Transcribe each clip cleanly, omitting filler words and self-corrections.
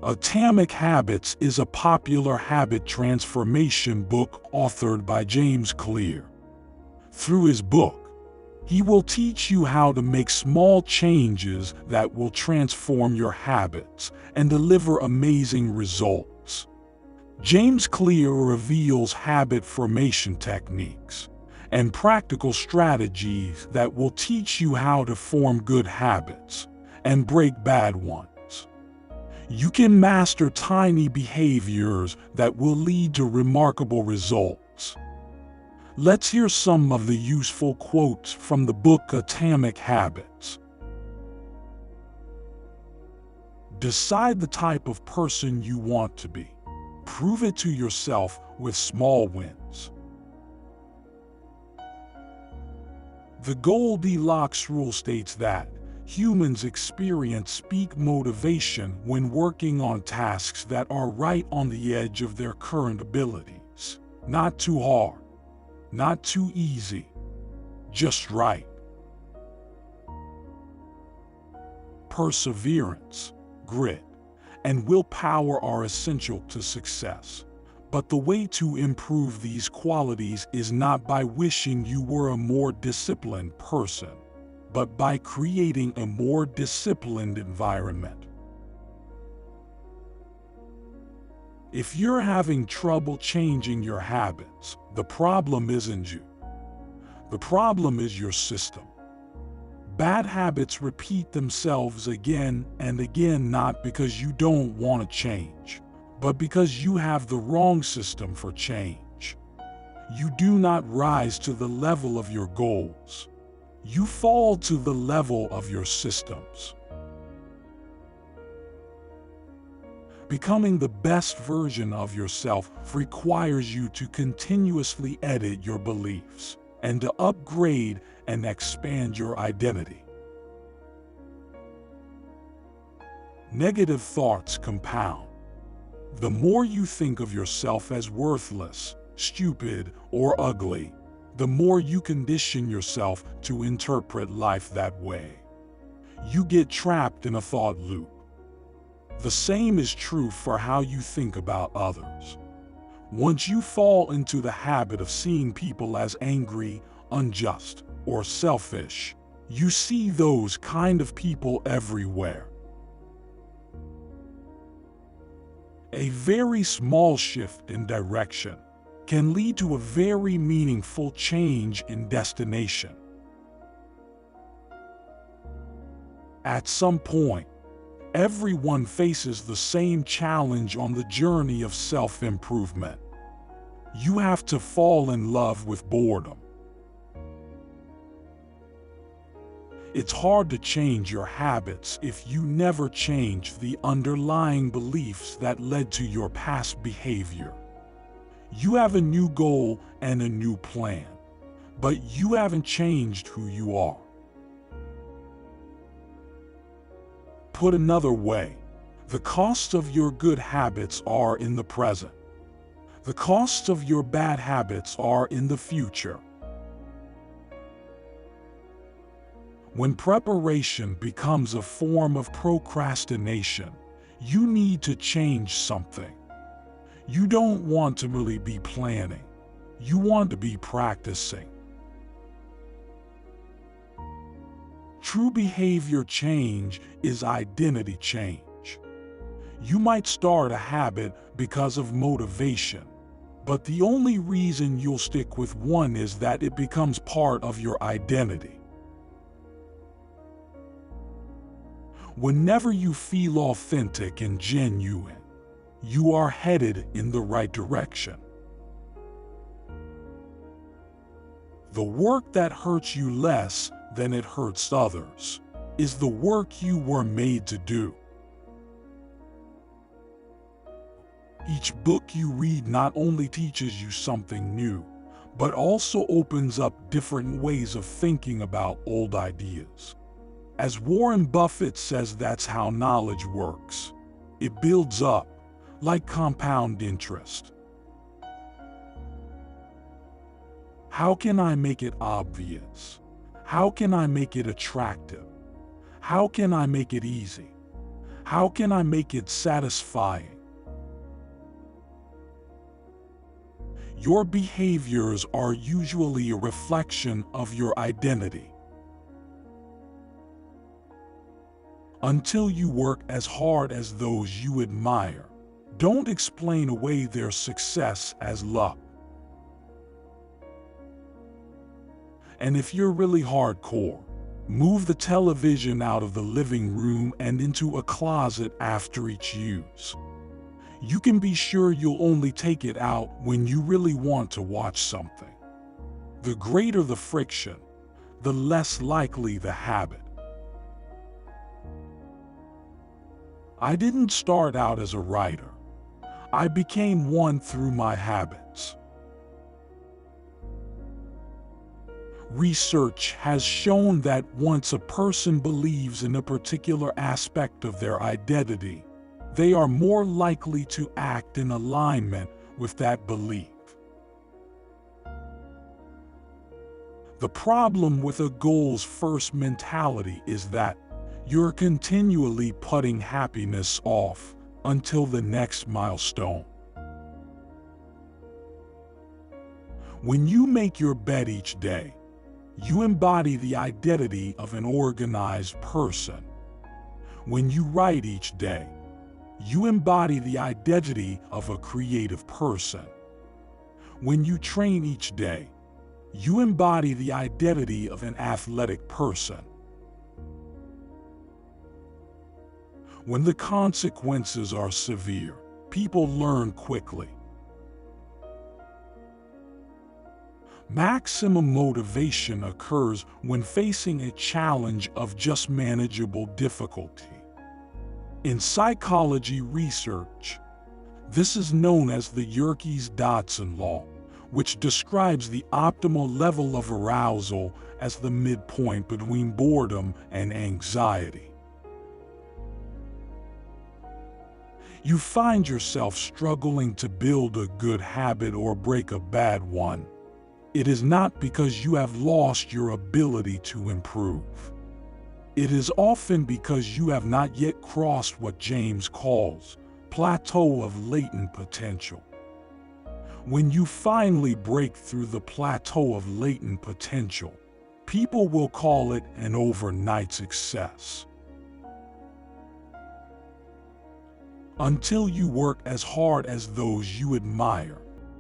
Atomic Habits is a popular habit transformation book authored by James Clear. Through his book, he will teach you how to make small changes that will transform your habits and deliver amazing results. James Clear reveals habit formation techniques and practical strategies that will teach you how to form good habits and break bad ones. You can master tiny behaviors that will lead to remarkable results. Let's hear some of the useful quotes from the book Atomic Habits. Decide the type of person you want to be. Prove it to yourself with small wins. The Goldilocks rule states that humans experience peak motivation when working on tasks that are right on the edge of their current abilities. Not too hard, not too easy, just right. Perseverance, grit, and willpower are essential to success. But the way to improve these qualities is not by wishing you were a more disciplined person, but by creating a more disciplined environment. If you're having trouble changing your habits, the problem isn't you. The problem is your system. Bad habits repeat themselves again and again, not because you don't want to change, but because you have the wrong system for change. You do not rise to the level of your goals. You fall to the level of your systems. Becoming the best version of yourself requires you to continuously edit your beliefs and to upgrade and expand your identity. Negative thoughts compound. The more you think of yourself as worthless, stupid, or ugly, the more you condition yourself to interpret life that way. You get trapped in a thought loop. The same is true for how you think about others. Once you fall into the habit of seeing people as angry, unjust, or selfish, you see those kind of people everywhere. A very small shift in direction can lead to a very meaningful change in destination. At some point, everyone faces the same challenge on the journey of self-improvement. You have to fall in love with boredom. It's hard to change your habits if you never change the underlying beliefs that led to your past behavior. You have a new goal and a new plan, but you haven't changed who you are. Put another way, the costs of your good habits are in the present. The costs of your bad habits are in the future. When preparation becomes a form of procrastination, you need to change something. You don't want to really be planning. You want to be practicing. True behavior change is identity change. You might start a habit because of motivation, but the only reason you'll stick with one is that it becomes part of your identity. Whenever you feel authentic and genuine, you are headed in the right direction. The work that hurts you less than it hurts others is the work you were made to do. Each book you read not only teaches you something new, but also opens up different ways of thinking about old ideas. As Warren Buffett says, that's how knowledge works. It builds up, like compound interest. How can I make it obvious? How can I make it attractive? How can I make it easy? How can I make it satisfying? Your behaviors are usually a reflection of your identity. Until you work as hard as those you admire, don't explain away their success as luck. And if you're really hardcore, move the television out of the living room and into a closet after each use. You can be sure you'll only take it out when you really want to watch something. The greater the friction, the less likely the habit. I didn't start out as a writer. I became one through my habits. Research has shown that once a person believes in a particular aspect of their identity, they are more likely to act in alignment with that belief. The problem with a goals-first mentality is that you're continually putting happiness off until the next milestone. When you make your bed each day, you embody the identity of an organized person. When you write each day, you embody the identity of a creative person. When you train each day, you embody the identity of an athletic person. When the consequences are severe, people learn quickly. Maximum motivation occurs when facing a challenge of just manageable difficulty. In psychology research, this is known as the Yerkes-Dodson law, which describes the optimal level of arousal as the midpoint between boredom and anxiety. You find yourself struggling to build a good habit or break a bad one. It is not because you have lost your ability to improve. It is often because you have not yet crossed what James calls plateau of latent potential. When you finally break through the plateau of latent potential, people will call it an overnight success. Until you work as hard as those you admire,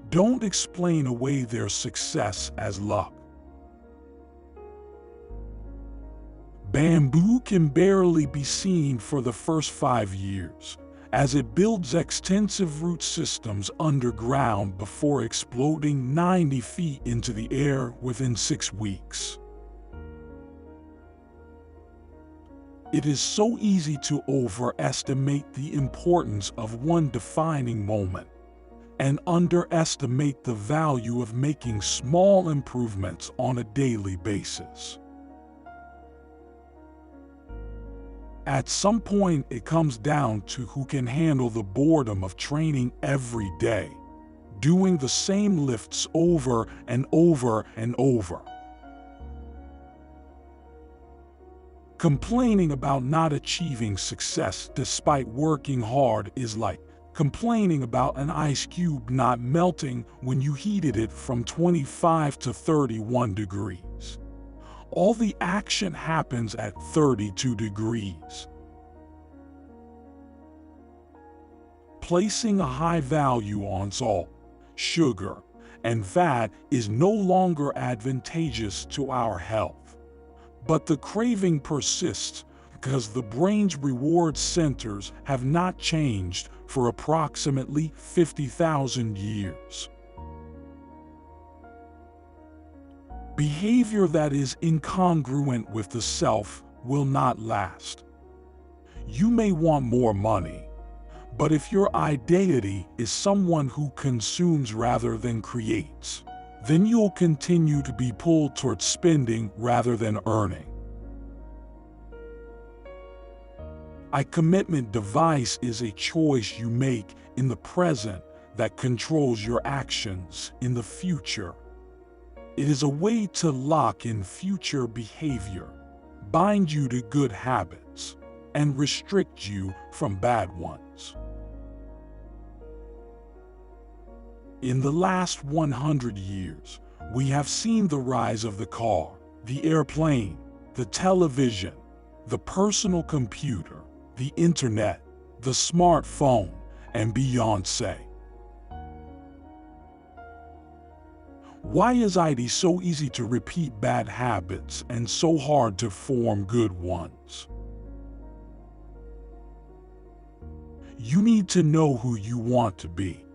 don't explain away their success as luck. Bamboo can barely be seen for the first 5 years, as it builds extensive root systems underground before exploding 90 feet into the air within 6 weeks. It is so easy to overestimate the importance of one defining moment and underestimate the value of making small improvements on a daily basis. At some point, it comes down to who can handle the boredom of training every day, doing the same lifts over and over and over. Complaining about not achieving success despite working hard is like complaining about an ice cube not melting when you heated it from 25 to 31 degrees. All the action happens at 32 degrees. Placing a high value on salt, sugar, and fat is no longer advantageous to our health. But the craving persists because the brain's reward centers have not changed for approximately 50,000 years. Behavior that is incongruent with the self will not last. You may want more money, but if your identity is someone who consumes rather than creates, then you'll continue to be pulled towards spending rather than earning. A commitment device is a choice you make in the present that controls your actions in the future. It is a way to lock in future behavior, bind you to good habits, and restrict you from bad ones. In the last 100 years, we have seen the rise of the car, the airplane, the television, the personal computer, the internet, the smartphone, and Beyoncé. Why is it so easy to repeat bad habits and so hard to form good ones? You need to know who you want to be.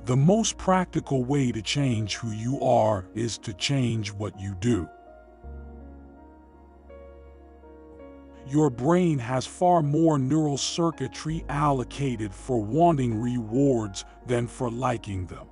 The most practical way to change who you are is to change what you do. Your brain has far more neural circuitry allocated for wanting rewards than for liking them.